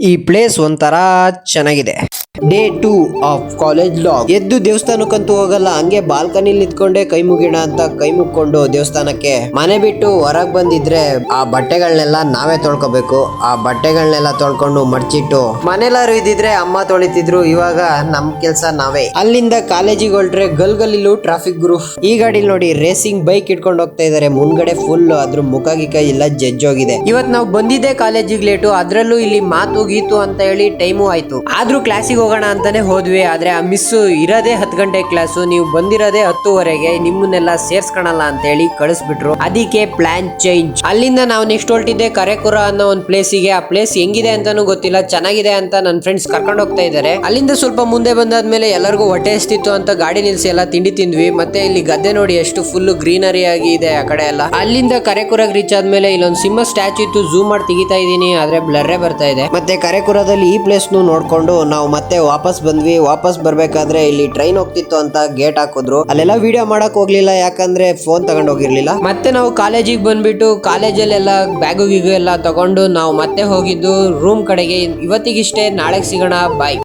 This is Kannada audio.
ಈ ಪ್ಲೇಸ್ ಒಂಥರ ಚೆನ್ನಾಗಿದೆ. Day 2 of college log. ಎದ್ದು ದೇವಸ್ಥಾನಕ್ಕಂತೂ ಹೋಗಲ್ಲ, ಹಂಗೆ ಬಾಲ್ಕನಿಲಿ ನಿಂತ್ಕೊಂಡೆ ಕೈ ಮುಗಿಣ ಅಂತ ಕೈ ಮುಕ್ಕೊಂಡು ದೇವಸ್ಥಾನಕ್ಕೆ ಮನೆ ಬಿಟ್ಟು ಹೊರಗ್ ಬಂದಿದ್ರೆ ಆ ಬಟ್ಟೆಗಳನ್ನೆಲ್ಲ ನಾವೇ ತೊಳ್ಕೊಬೇಕು. ಆ ಬಟ್ಟೆಗಳನ್ನೆಲ್ಲ ತೊಳ್ಕೊಂಡು ಮಡ್ಚಿಟ್ಟು ಮನೆಲಾರು ಇದ್ದಿದ್ರೆ ಅಮ್ಮ ತೊಳಿತಿದ್ರು. ಇವಾಗ ನಮ್ ಕೆಲ್ಸ ನಾವೇ. ಅಲ್ಲಿಂದ ಕಾಲೇಜಿಗೆ ಹೊರಟ್ರೆ ಗಲ್ಗಲ್ಲಿಲು ಟ್ರಾಫಿಕ್ ಗುರು. ಈ ಗಾಡಿಲಿ ನೋಡಿ ರೇಸಿಂಗ್ ಬೈಕ್ ಇಟ್ಕೊಂಡು ಹೋಗ್ತಾ ಇದಾರೆ. ಮುಂದ್ಗಡೆ ಫುಲ್ ಅದ್ರ ಮುಖ ಗಿಕ್ಕ ಎಲ್ಲ ಜಜ್ಜೋಗಿದೆ. ಇವತ್ ನಾವು ಬಂದಿದ್ದೆ ಕಾಲೇಜಿಗೆ ಲೇಟು, ಅದ್ರಲ್ಲೂ ಇಲ್ಲಿ ಮಾತು ಗೀತು ಅಂತ ಹೇಳಿ ಟೈಮು ಆಯ್ತು. ಆದ್ರೂ ಕ್ಲಾಸಿಗೆ ಹೋಗೋಣ ಅಂತಾನೆ ಹೋದ್ವಿ. ಆದ್ರೆ ಆ ಮಿಸ್ ಇರೋದೇ 10 ಗಂಟೆ ಕ್ಲಾಸು, ನೀವು ಬಂದಿರೋದೇ 10:30ಗೆ, ನಿಮ್ಮನ್ನೆಲ್ಲ ಸೇರ್ಸ್ಕೊಳಲ್ಲ ಅಂತ ಹೇಳಿ ಕಳಿಸ್ಬಿಟ್ರು. ಅದಕ್ಕೆ ಪ್ಲಾನ್ ಚೇಂಜ್. ಅಲ್ಲಿಂದ ನಾವು ನೆಕ್ಸ್ಟ್ ಹೊರಟಿದ್ದೆ ಕರೆಕುರ ಅನ್ನೋ ಒಂದು ಪ್ಲೇಸಿಗೆ. ಆ ಪ್ಲೇಸ್ ಹೆಂಗಿದೆ ಅಂತಾನು ಗೊತ್ತಿಲ್ಲ, ಚೆನ್ನಾಗಿದೆ ಅಂತ ನನ್ನ ಫ್ರೆಂಡ್ಸ್ ಕರ್ಕೊಂಡು ಹೋಗ್ತಾ ಇದ್ದಾರೆ. ಅಲ್ಲಿಂದ ಸ್ವಲ್ಪ ಮುಂದೆ ಬಂದಾದ್ಮೇಲೆ ಎಲ್ಲರಿಗೂ ಹೊಟ್ಟೆ ಎಷ್ಟಿತ್ತು ಅಂತ ಗಾಡಿ ನಿಲ್ಸಿ ಎಲ್ಲ ತಿಂಡಿ ತಿಂದ್ವಿ. ಮತ್ತೆ ಇಲ್ಲಿ ಗದ್ದೆ ನೋಡಿ ಎಷ್ಟು ಫುಲ್ ಗ್ರೀನರಿ ಆಗಿ ಇದೆ ಆ ಕಡೆ ಎಲ್ಲ. ಅಲ್ಲಿಂದ ಕರೆಕುರಗ್ ರೀಚ್ ಆದ್ಮೇಲೆ ಇಲ್ಲೊಂದು ಸಿಂಹ ಸ್ಟ್ಯಾಚು ಇತ್ತು, ಝೂಮ್ ಮಾಡಿ ತೆಗಿತಾ ಇದೀನಿ, ಆದ್ರೆ ಬ್ಲರ್ರೇ ಬರ್ತಾ ಇದೆ. ಮತ್ತೆ ಕರೆಕುರದಲ್ಲಿ ಈ ಪ್ಲೇಸ್ ನೋಡ್ಕೊಂಡು ನಾವು ಮತ್ತೆ ವಾಪಸ್ ಬಂದ್ವಿ. ವಾಪಸ್ ಬರ್ಬೇಕಾದ್ರೆ ಇಲ್ಲಿ ಟ್ರೈನ್ ಹೋಗ್ತಿತ್ತು ಅಂತ ಗೇಟ್ ಹಾಕಿದ್ರು. ಅಲ್ಲೆಲ್ಲ ವಿಡಿಯೋ ಮಾಡಕ್ ಹೋಗ್ಲಿಲ್ಲ, ಯಾಕಂದ್ರೆ ಫೋನ್ ತಗೊಂಡ್ ಹೋಗಿರ್ಲಿಲ್ಲ. ಮತ್ತೆ ನಾವು ಕಾಲೇಜಿಗೆ ಬಂದ್ಬಿಟ್ಟು ಕಾಲೇಜಲ್ಲೆಲ್ಲ ಬ್ಯಾಗು ಗೀಗು ಎಲ್ಲ ತಗೊಂಡು ನಾವು ಮತ್ತೆ ಹೋಗಿದ್ದು ರೂಮ್ ಕಡೆಗೆ. ಇವತ್ತಿಗಿಷ್ಟೇ, ನಾಳೆಗೆ ಸಿಗೋಣ, ಬಾಯ್.